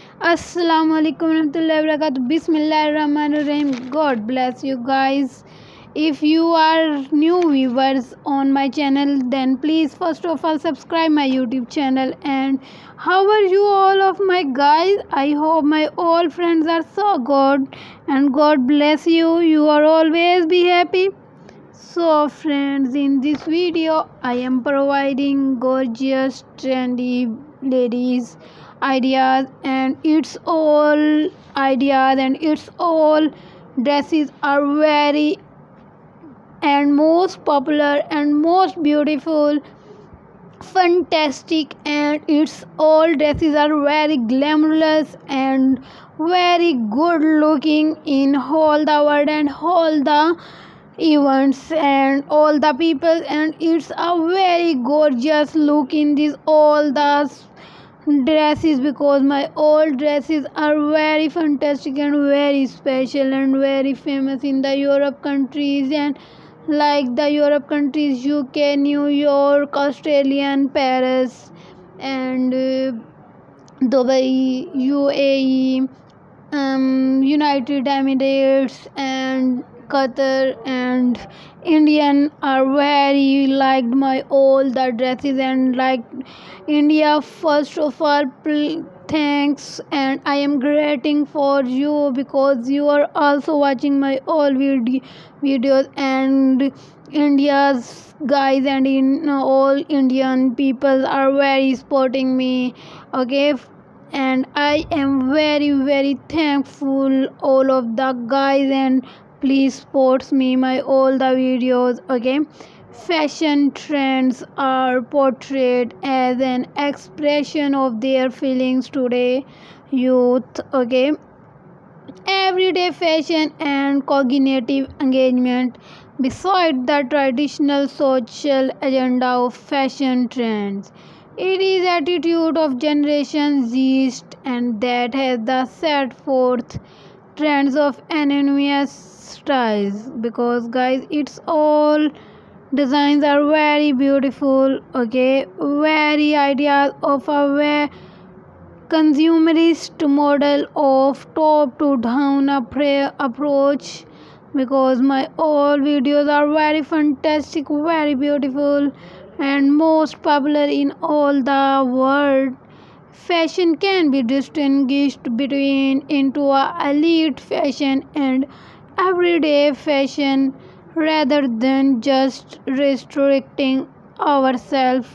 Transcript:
Assalamu alaikum warahmatullahi wabarakatuh. Bismillahirrahmanirrahim. God bless you guys. If you are new viewers on my channel, then please first of all subscribe my YouTube channel. And how are you all of my guys? I hope my all friends are so good and God bless you. You are always be happy. So friends, in this video I am providing gorgeous trendy ladies ideas, and it's all dresses are very and most popular and most beautiful, fantastic, and its all dresses are very glamorous and very good looking in all the world and all the events and all the people, and it's a very gorgeous look in this all the dresses, because my all dresses are very fantastic and very special and very famous in the Europe countries, and like the Europe countries, UK, New York, Australian, Paris, and Dubai, UAE, United Emirates, and Qatar, and Indian are very liked my all the dresses, and like India, first of all, thanks, and I am grateful for you because you are also watching my all videos, and India's guys and in all Indian people are very supporting me. Okay, and I am very thankful all of the guys, and please support me my all the videos. Okay, fashion trends are portrayed as an expression of their feelings today youth. Okay, everyday fashion and cognitive engagement beside the traditional social agenda of fashion trends. It is attitude of generation Z, and that has the set forth trends of anonymous styles, because guys it's all designs are very beautiful. Okay, very ideas of a way consumerist model of top to down approach, because my all videos are very fantastic, very beautiful, and most popular in all the world. Fashion can be distinguished between into a elite fashion and everyday fashion, rather than just restricting ourselves